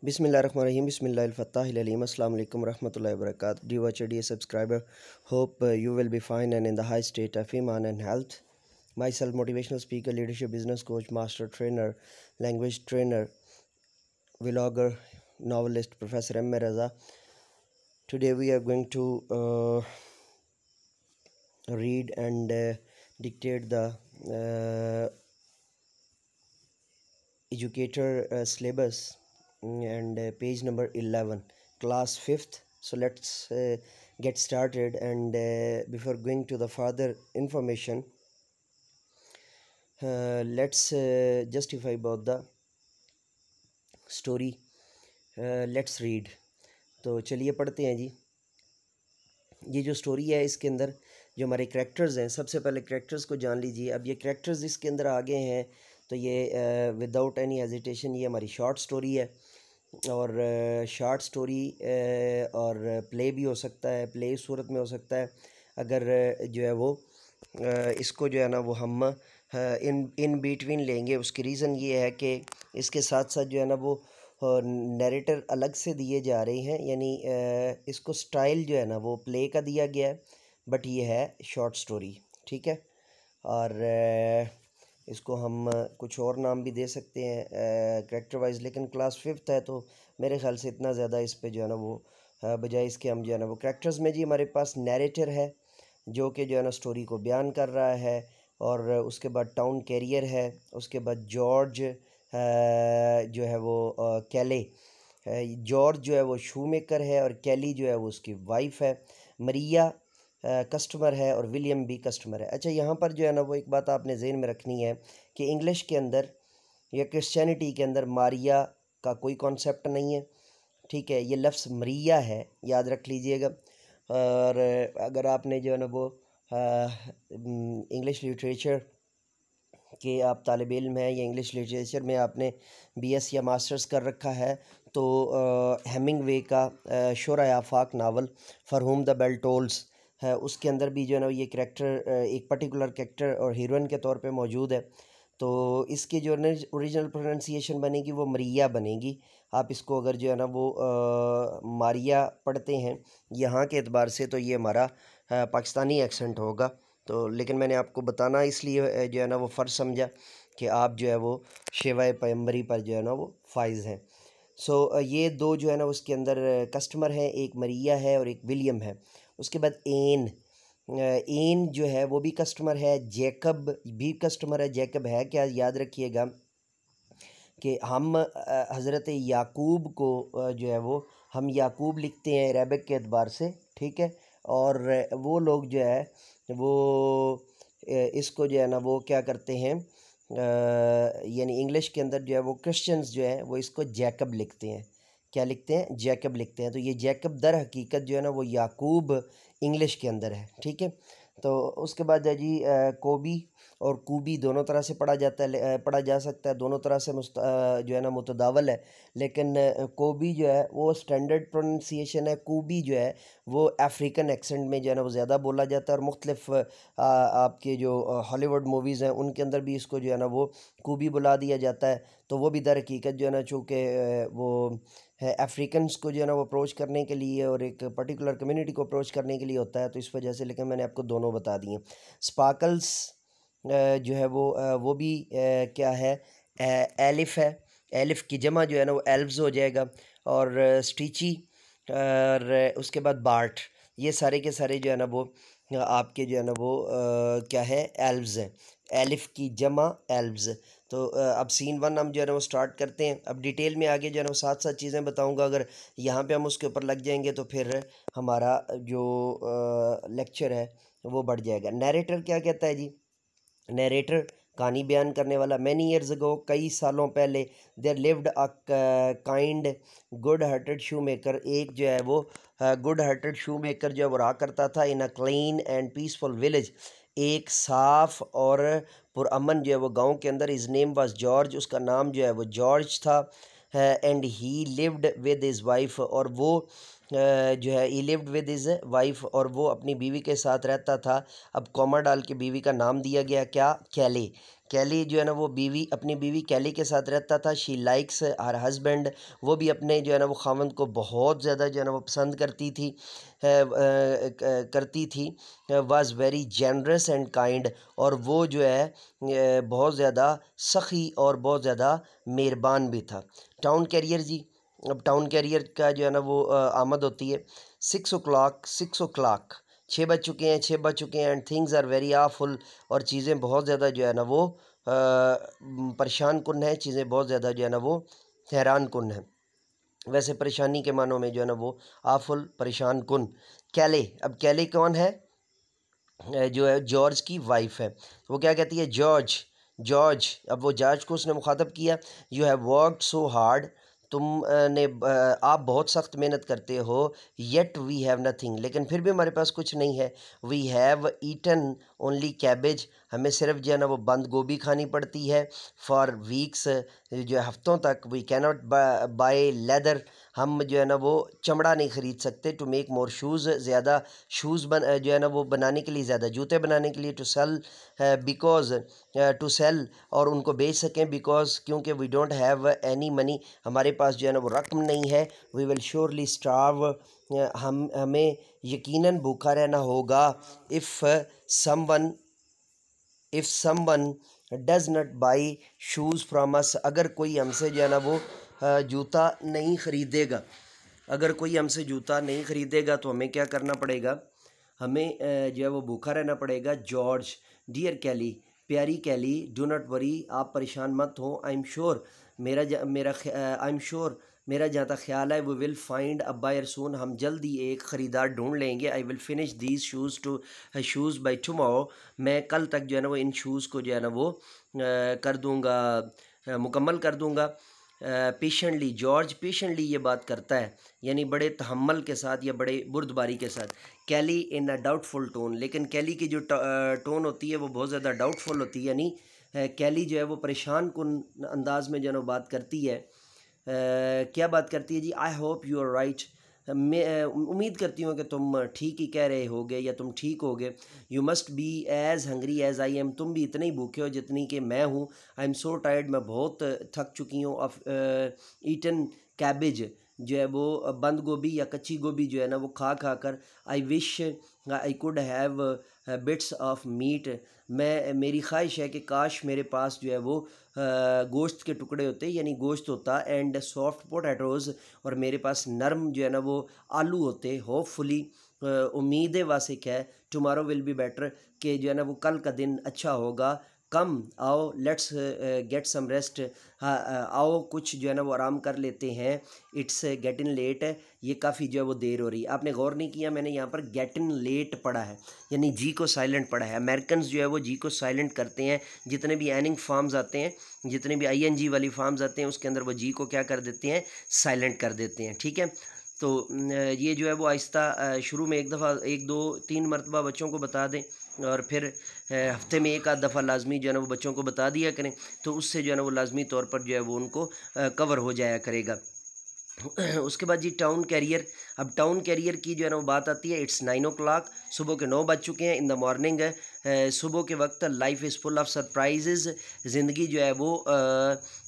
Bismillahirrahmanirrahim. Bismillahirrahmanirrahim. Assalamu alaikum warahmatullahi wabarakatuh. Dear watcher, dear subscriber, hope you will be fine and in the high state of iman and health. Myself, motivational speaker, leadership business coach, master trainer, language trainer, vlogger, novelist, Professor M. Raza. Today we are going to read and dictate the educator syllabus and page number 11, class 5th. So let's get started, and before going to the further information, let's justify about the story. Let's read. तो चलिए पढ़ते हैं जी। ये जो story है इसके अंदर जो हमारे करैक्टर्स हैं, सबसे पहले करैक्टर्स को जान लीजिए। अब ये करैक्टर्स इसके अंदर आ गए हैं तो ये विदाउट एनी हेजिटेशन ये हमारी शॉर्ट स्टोरी है, और शॉर्ट स्टोरी और प्ले भी हो सकता है, प्ले इस सूरत में हो सकता है अगर जो है वो इसको जो है ना वो हम इन बिटवीन लेंगे। उसकी रीज़न ये है कि इसके साथ साथ जो है ना वो नैरेटर अलग से दिए जा रहे हैं, यानी इसको स्टाइल जो है ना वो प्ले का दिया गया है, बट ये है शॉर्ट स्टोरी, ठीक है। और इसको हम कुछ और नाम भी दे सकते हैं करैक्टर वाइज, लेकिन क्लास 5th है तो मेरे ख्याल से इतना ज़्यादा इस पे जो है ना वो बजाय इसके हम जो है ना वो करैक्टर्स में जी हमारे पास नैरेटर है जो कि जो है ना स्टोरी को बयान कर रहा है, और उसके बाद टाउन कैरियर है, उसके बाद जॉर्ज जो है वो कैले, जॉर्ज जो है वो शू मेकर है, और कैली जो है वो उसकी वाइफ है, मरिया कस्टमर है, और विलियम भी कस्टमर है। अच्छा, यहाँ पर जो है ना वो एक बात आपने ज़हन में रखनी है कि इंग्लिश के अंदर या क्रिश्चियनिटी के अंदर मारिया का कोई कॉन्सेप्ट नहीं है, ठीक है। ये लफ्ज़ मरिया है, याद रख लीजिएगा। और अगर आपने जो है ना वो इंग्लिश लिटरेचर कि आप तालिब इल्म हैं या इंग्लिश लिटरेचर में आपने BS या मास्टर्स कर रखा है तो हेमिंगवे का शोरा आफाक novel for whom the bell tolls है, उसके अंदर भी जो है ना ये करैक्टर एक पर्टिकुलर करैक्टर और हीरोइन के तौर पे मौजूद है। तो इसकी जो ओरिजिनल प्रोनाउंसिएशन बनेगी वो मरिया बनेगी। आप इसको अगर जो है ना वो मारिया पढ़ते हैं यहाँ के एतबार से तो ये हमारा पाकिस्तानी एक्सेंट होगा। तो लेकिन मैंने आपको बताना इसलिए जो है ना वो फ़र्ज़ समझा कि आप जो है वो शेवाए पैगंबरी पर जो है ना वो फाइज़ हैं। सो ये दो जो है ना उसके अंदर कस्टमर हैं, एक मरिया है और एक विलियम है। उसके बाद एन जो है वो भी कस्टमर है, जैकब भी कस्टमर है। जैकब है क्या, याद रखिएगा कि हम हज़रत याकूब को जो है वो हम याकूब लिखते हैं अरबिक के एतबार से, ठीक है। और वो लोग जो है वो इसको जो है ना वो क्या करते हैं, यानी इंग्लिश के अंदर जो है वो क्रिश्चियंस जो है वो इसको जैकब लिखते हैं। क्या लिखते हैं? जैकब लिखते हैं। तो ये जैकब दर हकीकत जो है ना वो याकूब इंग्लिश के अंदर है, ठीक है। तो उसके बाद है जी कोबी और कूबी दोनों तरह से पढ़ा जाता है, पढ़ा जा सकता है, दोनों तरह से जो है ना मुतदावल है। लेकिन कोबी जो है वो स्टैंडर्ड प्रोनंसिएशन है, कूबी जो है वो अफ्रीकन एक्सेंट में जो है ना वो ज़्यादा बोला जाता है, और मुख्तलिफ आपके जो हॉलीवुड मूवीज़ हैं उनके अंदर भी इसको जो है ना वो कूबी बुला दिया जाता है। तो वो भी दर हकीकत जो है ना चूँकि वो है अफ्रीकन्स को जो है ना वो अप्रोच करने के लिए और एक पर्टिकुलर कम्युनिटी को अप्रोच करने के लिए होता है, तो इस वजह से। लेकिन मैंने आपको दोनों बता दिए। स्पार्कल्स जो है वो भी क्या है, एलिफ है। एलिफ की जमा जो है ना वो एल्व्स हो जाएगा। और स्टीची और उसके बाद बार्ट, ये सारे के सारे जो है ना वो आपके जो है ना वो क्या है, एल्व्स हैं। एलिफ की जमा एल्व्स। तो अब सीन 1 हम जो है ना वो स्टार्ट करते हैं। अब डिटेल में आगे जो है ना वो साथ साथ चीज़ें बताऊंगा। अगर यहाँ पे हम उसके ऊपर लग जाएंगे तो फिर हमारा जो लेक्चर है वो बढ़ जाएगा। नैरेटर क्या कहता है जी? नैरेटर कहानी बयान करने वाला। मैनी ईयर्स अगो, कई सालों पहले, there lived a kind good hearted shoe maker, एक जो है वो गुड हार्टेड शू मेकर जो है वो रहा करता था in a clean and peaceful village, एक साफ और पुरअमन जो है वो गांव के अंदर। इज़ नेम वाज जॉर्ज, उसका नाम जो है वो जॉर्ज था। And he lived with his wife, और वो जो है ही लिव्ड विद हिज वाइफ, और वो अपनी बीवी के साथ रहता था। अब कॉमा डाल के बीवी का नाम दिया गया क्या? कैले। कैली जो है ना वो बीवी अपनी बीवी कैली के साथ रहता था। शी लाइक्स हर हस्बैंड, वो भी अपने जो है ना वो खामंद को बहुत ज़्यादा जो है ना वो पसंद करती थी, करती थी। Was very generous and kind, और वो जो है बहुत ज़्यादा सखी और बहुत ज़्यादा मेहरबान भी था। टाउन कैरियर जी, अब टाउन कैरियर का जो है ना वो आमद होती है 6 o'clock, 6 o'clock, 6 बज चुके हैं and things are very awful, और चीज़ें बहुत ज़्यादा जो है ना वो परेशान कुन है, चीज़ें बहुत ज़्यादा जो है ना वो हैरान कुन है। वैसे परेशानी के मानों में जो है ना वो आफुल, परेशान कुन। कैले, अब कैले कौन है? जो है जॉर्ज की वाइफ है। वो क्या कहती है? जॉर्ज, जॉर्ज, अब वो जॉर्ज को उसने मुखातब किया, you have worked so hard, आप बहुत सख्त मेहनत करते हो, येट वी हैव नथिंग, लेकिन फिर भी हमारे पास कुछ नहीं है। We have eaten only cabbage, हमें सिर्फ जो है ना वो बंद गोभी खानी पड़ती है। फॉर वीक्स, जो है हफ्तों तक। वी कैनॉट बाय लेदर, हम जो है ना वो चमड़ा नहीं ख़रीद सकते। टू मेक मोर शूज़, ज़्यादा शूज़ जो है ना वो बनाने के लिए, ज़्यादा जूते बनाने के लिए। To sell, because, to sell, और उनको बेच सकें। बिकॉज, क्योंकि we don't have any money, हमारे पास जो है ना वो रकम नहीं है। वी विल श्योरली स्टार्व, हमें यकीनन भूखा रहना होगा। Someone if someone does not buy shoes from us, अगर कोई हमसे जो है ना वो जूता नहीं ख़रीदेगा, अगर कोई हमसे जूता नहीं ख़रीदेगा तो हमें क्या करना पड़ेगा? हमें जो है वो भूखा रहना पड़ेगा। जॉर्ज, डियर कैली, प्यारी कैली, डू नॉट वरी, आप परेशान मत हो। I am sure, I am sure, मेरा जहाँ तक ख्याल है, we will find a buyer soon, हम जल्दी एक ख़रीदार ढूंढ लेंगे। I will finish these shoes by tomorrow, मैं कल तक जो है ना वो इन शूज़ को जो है ना वो कर दूँगा, मुकम्मल कर दूँगा। पेशेंटली, जॉर्ज पेशेंटली ये बात करता है, यानी बड़े तहम्मल के साथ या बड़े बुर्दबारी के साथ। कैली इन अ डाउटफुल टोन, लेकिन कैली की जो टोन होती है वो बहुत ज़्यादा डाउटफुल होती है, यानी कैली जो है वो परेशान कुन अंदाज में जो है ना बात करती है। क्या बात करती है जी? I hope you are right, मैं उम्मीद करती हूँ कि तुम ठीक ही कह रहे होगे या तुम ठीक होगे। You must be as hungry as I am, तुम भी इतने ही भूखे हो जितनी कि मैं हूँ। आई एम सो टायर्ड, मैं बहुत थक चुकी हूँ। ऑफ ईटन कैबेज, जो है वो बंद गोभी या कच्ची गोभी जो है ना वो खा खा कर। I wish I could have bits of meat, मेरी ख्वाहिश है कि काश मेरे पास जो है वो गोश्त के टुकड़े होते, यानी गोश्त होता। एंड सॉफ्ट पोटैटोज़, और मेरे पास नरम जो है ना वो आलू होते। होपफुली, उम्मीद वासिक है, टुमारो विल बी बेटर, कि जो है ना वो कल का दिन अच्छा होगा। कम, आओ, लेट्स गेट सम रेस्ट, आओ कुछ जो है ना वो आराम कर लेते हैं। इट्स गेटिन लेट, ये काफ़ी जो है वो देर हो रही है। आपने गौर नहीं किया, मैंने यहाँ पर गेटिन लेट पढ़ा है, यानी जी को साइलेंट पढ़ा है। अमेरिकन जो है वो जी को साइलेंट करते हैं, जितने भी एनिंग फॉर्म्स आते हैं, जितने भी ING वाली फॉर्म्स आते हैं, उसके अंदर वो जी को क्या कर देते हैं? साइलेंट कर देते हैं। ठीक है, तो ये जो है वो आहिस्ता शुरू में एक दफ़ा 1 2 3 मरतबा बच्चों को बता दें, और फिर हफ्ते में एक आध दफ़ा लाजमी जो है ना वो बच्चों को बता दिया करें, तो उससे जो है ना वो लाजमी तौर पर जो है वो उनको कवर हो जाया करेगा। उसके बाद जी टाउन कैरियर, अब टाउन कैरियर की जो है ना वो बात आती है। इट्स 9 o'clock, सुबह के 9 बज चुके हैं। इन द मॉर्निंग, सुबह के वक्त। Life is full of surprises, ज़िंदगी जो है वो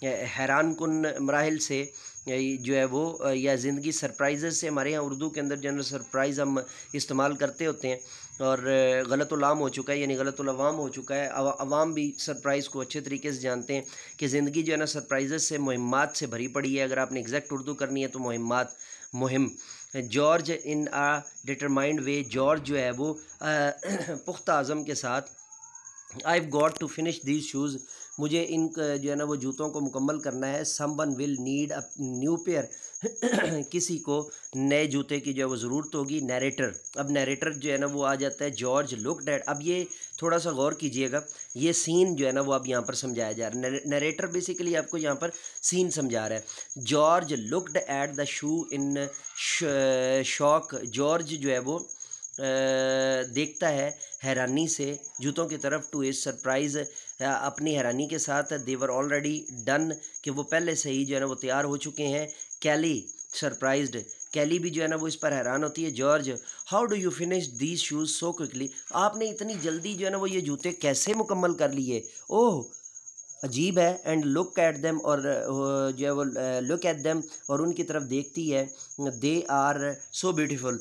हैरान कुन मराहिल से जो है वो या ज़िंदगी सरप्राइजेज़ से, हमारे यहाँ उर्दू के अंदर जनरल सरप्राइज़ हम इस्तेमाल करते होते हैं, और गलतुल-आम हो चुका है, यानी गलतुल-अवाम हो चुका है। अवाम भी सरप्राइज़ को अच्छे तरीके से जानते हैं कि ज़िंदगी जो है ना सरप्राइजेज़ से, मुहिम्मात से भरी पड़ी है। अगर आपने एग्जैक्ट उर्दू करनी है तो मुहिम्मात, मुहिम। George in a determined way, George जो है वो पुख्ता अज़म के साथ। I have got to finish these shoes, मुझे इन जो है ना वो जूतों को मुकम्मल करना है। Someone will need a new pair, किसी को नए जूते की जो है वो ज़रूरत होगी। नरेटर, अब नरेटर जो है ना वो आ जाता है। जॉर्ज लुक्ड एट, अब ये थोड़ा सा गौर कीजिएगा, ये सीन जो है ना वो अब यहाँ पर समझाया जा रहा है। नरेटर बेसिकली आपको यहाँ पर सीन समझा रहा है। George looked at the shoe in shock, George जो है वो देखता है हैरानी से जूतों की तरफ। टू इज सरप्राइज़, अपनी हैरानी के साथ। देवर ऑलरेडी डन, कि वो पहले से ही जो है ना वो तैयार हो चुके हैं। कैली सरप्राइज्ड, कैली भी जो है ना वो इस पर हैरान होती है। George, how do you finish these shoes so quickly, आपने इतनी जल्दी जो है ना वो ये जूते कैसे मुकम्मल कर लिए? ओह, अजीब है, एंड लुक एट देम, और जो है वो लुक एट देम और उनकी तरफ देखती है, दे आर सो ब्यूटीफुल,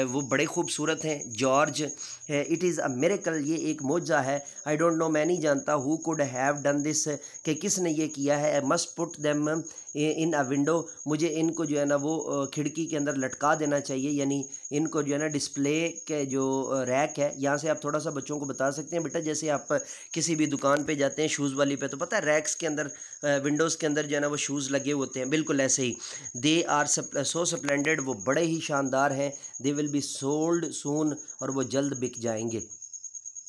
वो बड़े खूबसूरत हैं। George, it is a miracle, ये एक मौजज़ा है। आई डोंट नो, मैं नहीं जानता, who could have done this, कि किसने ये किया है। I must put them in a window, मुझे इनको जो है ना वो खिड़की के अंदर लटका देना चाहिए, यानी इनको जो है ना डिस्प्ले के जो रैक है, यहाँ से आप थोड़ा सा बच्चों को बता सकते हैं बेटा, जैसे आप किसी भी दुकान पे जाते हैं शूज़ वाली पे, तो पता है रैक्स के अंदर विंडोज़ के अंदर जो है ना वो शूज़ लगे होते हैं, बिल्कुल ऐसे ही। दे आर सो स्प्लेंडेड, वो बड़े ही शानदार हैं। दे विल बी सोल्ड सून, और वो जल्द बिक जाएंगे,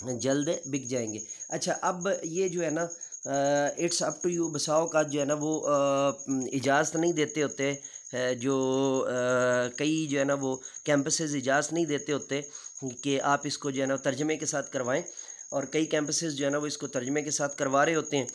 जल्द बिक जाएंगे। अच्छा, अब ये जो है ना इट्स अप टू यू, बसाओ का जो है ना वो इजाज़त नहीं देते होते, जो कई जो है ना वो कैंपसेस इजाज़त नहीं देते होते कि आप इसको जो है ना तर्जमे के साथ करवाएं, और कई कैंपसेस जो है ना वो इसको तर्जमे के साथ करवा रहे होते हैं।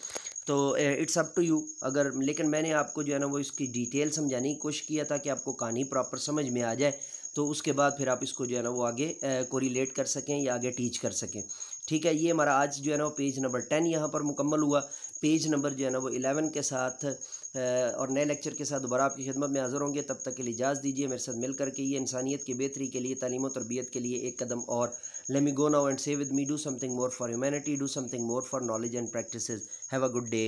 तो इट्स अप टू यू, अगर, लेकिन मैंने आपको जो है ना वो इसकी डिटेल समझाने की कोशिश किया था कि आपको कहानी प्रॉपर समझ में आ जाए, तो उसके बाद फिर आप इसको जो है ना वो आगे को रिलेट कर सकें या आगे टीच कर सकें। ठीक है, ये हमारा आज जो है ना वो पेज नंबर 10 यहाँ पर मुकम्मल हुआ। पेज नंबर जो है ना वो 11 के साथ और नए लेक्चर के साथ दोबारा आपकी खिदमत में हाज़िर होंगे। तब तक के लिए इजाज़त दीजिए। मेरे साथ मिल करके ये इंसानियत की बेहतरी के लिए, तालीम और तरबियत के लिए एक कदम और। Let me go now and say with me, do something more for humanity, do something more for knowledge and practices. Have a good day.